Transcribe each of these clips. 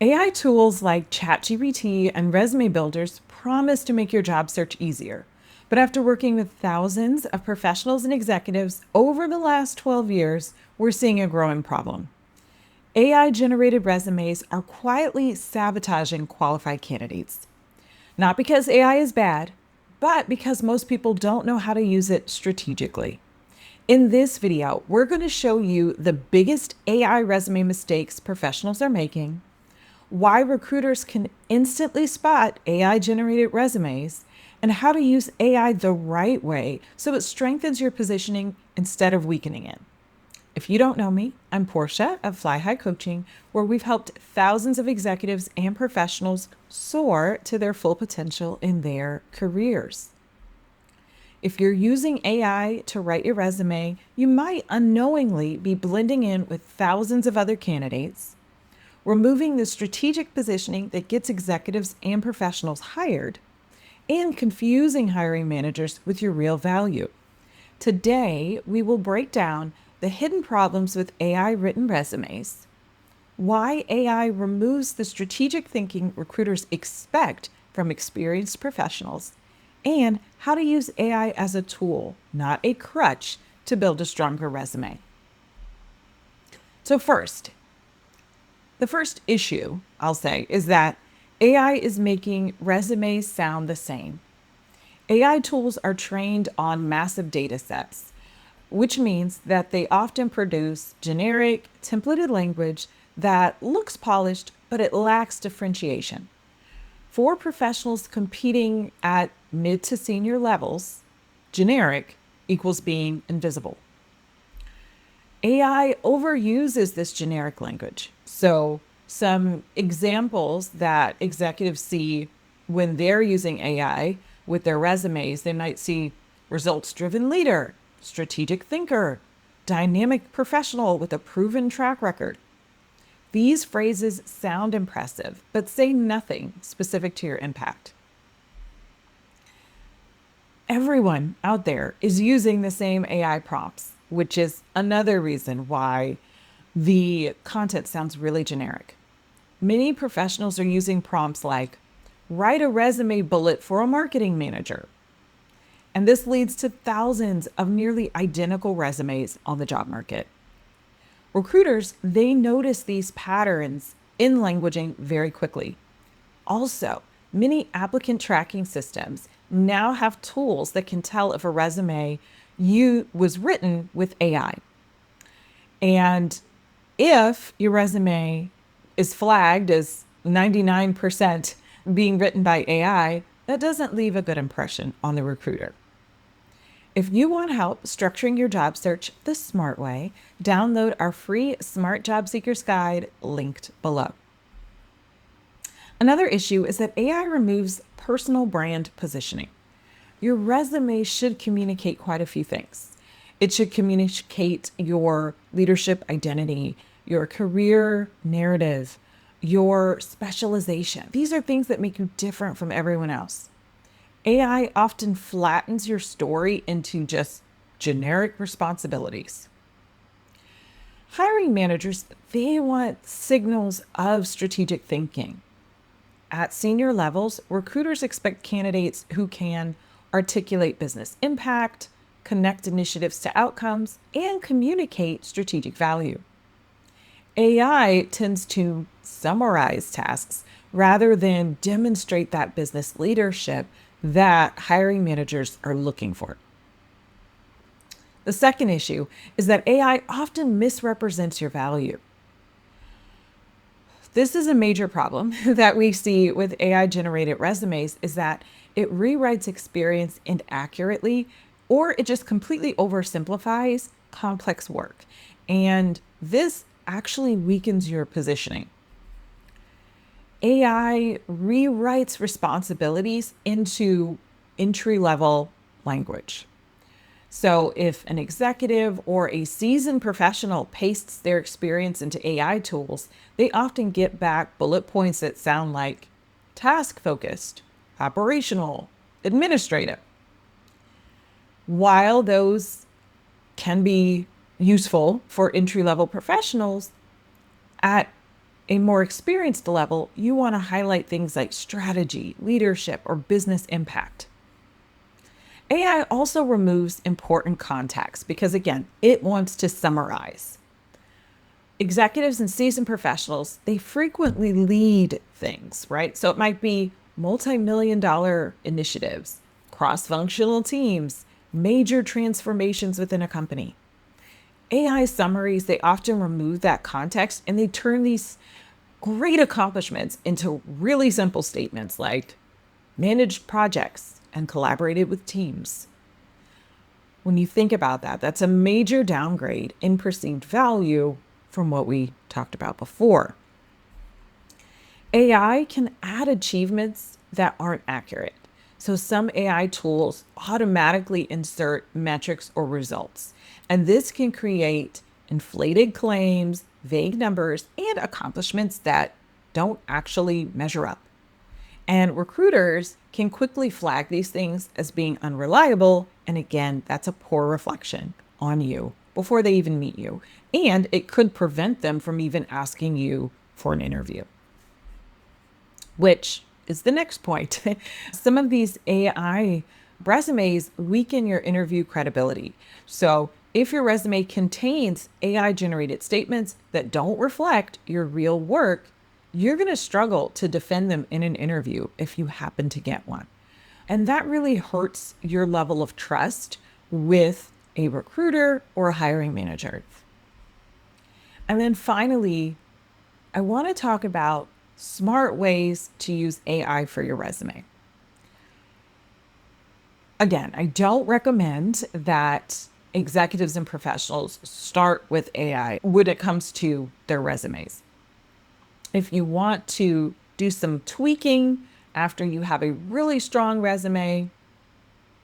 AI tools like ChatGPT and resume builders promise to make your job search easier. But after working with thousands of professionals and executives over the last 12 years, we're seeing a growing problem. AI generated resumes are quietly sabotaging qualified candidates. Not because AI is bad, but because most people don't know how to use it strategically. In this video, we're going to show you the biggest AI resume mistakes professionals are making, why recruiters can instantly spot AI generated resumes, and how to use AI the right way so it strengthens your positioning instead of weakening it. If you don't know me, I'm Portia of Fly High Coaching, where we've helped thousands of executives and professionals soar to their full potential in their careers. If you're using AI to write your resume, you might unknowingly be blending in with thousands of other candidates, removing the strategic positioning that gets executives and professionals hired, and confusing hiring managers with your real value. Today, we will break down the hidden problems with AI written resumes, why AI removes the strategic thinking recruiters expect from experienced professionals, and how to use AI as a tool, not a crutch, to build a stronger resume. So, the first issue I'll say is that AI is making resumes sound the same. AI tools are trained on massive data sets, which means that they often produce generic, templated language that looks polished, but it lacks differentiation. For professionals competing at mid to senior levels, generic equals being invisible. AI overuses this generic language. So, some examples that executives see when they're using AI with their resumes, they might see results driven leader, strategic thinker, dynamic professional with a proven track record. These phrases sound impressive, but say nothing specific to your impact. Everyone out there is using the same AI prompts, which is another reason why the content sounds really generic. Many professionals are using prompts like, write a resume bullet for a marketing manager. And this leads to thousands of nearly identical resumes on the job market. Recruiters, they notice these patterns in languaging very quickly. Also, many applicant tracking systems now have tools that can tell if a resume was written with AI. And if your resume is flagged as 99% being written by AI, that doesn't leave a good impression on the recruiter. If you want help structuring your job search the smart way, download our free Smart Job Seekers Guide linked below. Another issue is that AI removes personal brand positioning. Your resume should communicate quite a few things. It should communicate your leadership identity, your career narrative, your specialization. These are things that make you different from everyone else. AI often flattens your story into just generic responsibilities. Hiring managers, they want signals of strategic thinking. At senior levels, recruiters expect candidates who can articulate business impact, connect initiatives to outcomes, and communicate strategic value. AI tends to summarize tasks rather than demonstrate that business leadership that hiring managers are looking for. The second issue is that AI often misrepresents your value. This is a major problem that we see with AI generated resumes is that it rewrites experience inaccurately or it just completely oversimplifies complex work. And this actually weakens your positioning. AI rewrites responsibilities into entry level language. So, if an executive or a seasoned professional pastes their experience into AI tools, they often get back bullet points that sound like task focused, operational, administrative. While those can be useful for entry level professionals, at A more experienced level, you want to highlight things like strategy, leadership, or business impact. AI also removes important context because, again, it wants to summarize. Executives and seasoned professionals, they frequently lead things, right? So it might be multi-million dollar initiatives, cross-functional teams, major transformations within a company. AI summaries, they often remove that context and they turn these great accomplishments into really simple statements like managed projects and collaborated with teams. When you think about that, that's a major downgrade in perceived value from what we talked about before. AI can add achievements that aren't accurate. So some AI tools automatically insert metrics or results, and this can create inflated claims, vague numbers, and accomplishments that don't actually measure up. And recruiters can quickly flag these things as being unreliable. And again, that's a poor reflection on you before they even meet you. And it could prevent them from even asking you for an interview, which is the next point. Some of these AI resumes weaken your interview credibility. So if your resume contains AI generated statements that don't reflect your real work, you're going to struggle to defend them in an interview if you happen to get one. And that really hurts your level of trust with a recruiter or a hiring manager. And then finally, I want to talk about smart ways to use AI for your resume. Again, I don't recommend that executives and professionals start with AI when it comes to their resumes. If you want to do some tweaking after you have a really strong resume,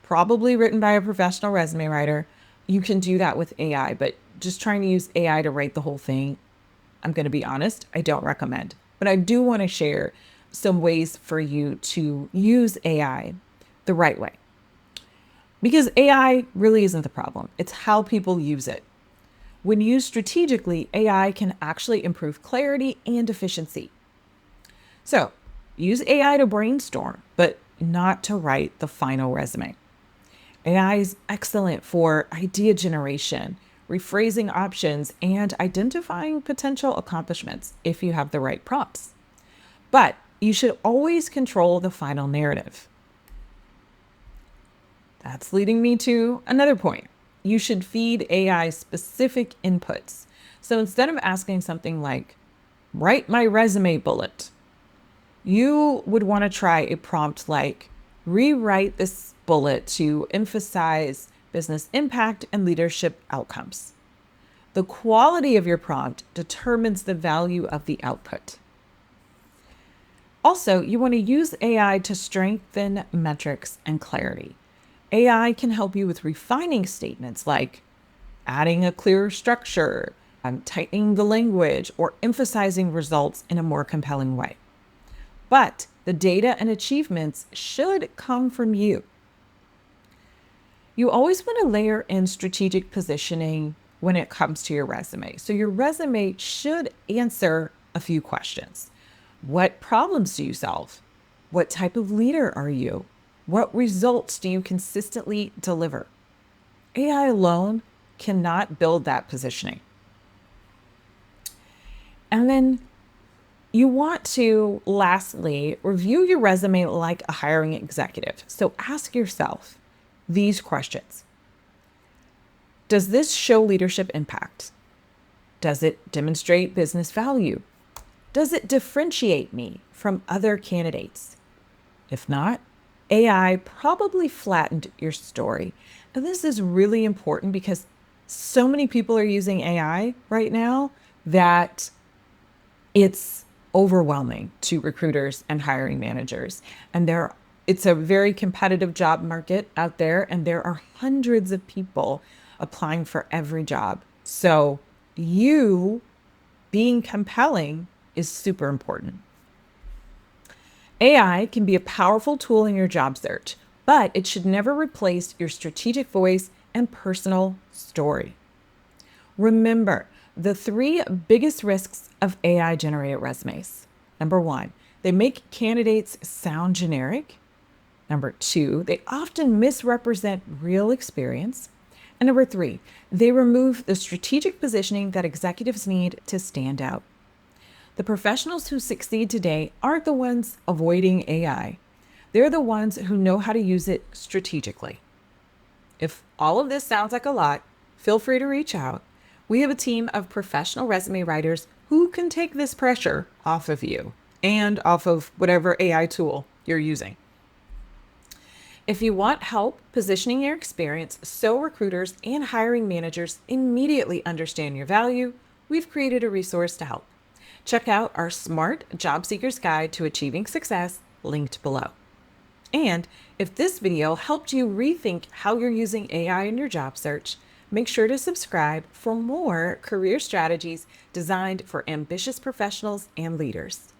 probably written by a professional resume writer, you can do that with AI. But just trying to use AI to write the whole thing, I'm going to be honest, I don't recommend. But I do want to share some ways for you to use AI the right way. Because AI really isn't the problem. It's how people use it. When used strategically, AI can actually improve clarity and efficiency. So use AI to brainstorm, but not to write the final resume. AI is excellent for idea generation, rephrasing options, and identifying potential accomplishments if you have the right prompts. But you should always control the final narrative. That's leading me to another point. You should feed AI specific inputs. So instead of asking something like, write my resume bullet, you would want to try a prompt like, rewrite this bullet to emphasize business impact and leadership outcomes. The quality of your prompt determines the value of the output. Also, you want to use AI to strengthen metrics and clarity. AI can help you with refining statements like adding a clearer structure, tightening the language, or emphasizing results in a more compelling way. But the data and achievements should come from you. You always want to layer in strategic positioning when it comes to your resume. So your resume should answer a few questions. What problems do you solve? What type of leader are you? What results do you consistently deliver? AI alone cannot build that positioning. And then you want to, lastly, review your resume like a hiring executive. So ask yourself these questions. Does this show leadership impact? Does it demonstrate business value? Does it differentiate me from other candidates? If not, AI probably flattened your story. And this is really important because so many people are using AI right now that it's overwhelming to recruiters and hiring managers. And it's a very competitive job market out there, and there are hundreds of people applying for every job. So you being compelling is super important. AI can be a powerful tool in your job search, but it should never replace your strategic voice and personal story. Remember, The three biggest risks of AI generated resumes. Number one, they make candidates sound generic. Number two, they often misrepresent real experience. And number three, they remove the strategic positioning that executives need to stand out. The professionals who succeed today aren't the ones avoiding AI. They're the ones who know how to use it strategically. If all of this sounds like a lot, feel free to reach out. We have a team of professional resume writers who can take this pressure off of you and off of whatever AI tool you're using. If you want help positioning your experience so recruiters and hiring managers immediately understand your value, we've created a resource to help. Check out our Smart Job Seeker's Guide to Achieving Success, linked below. And if this video helped you rethink how you're using AI in your job search, make sure to subscribe for more career strategies designed for ambitious professionals and leaders.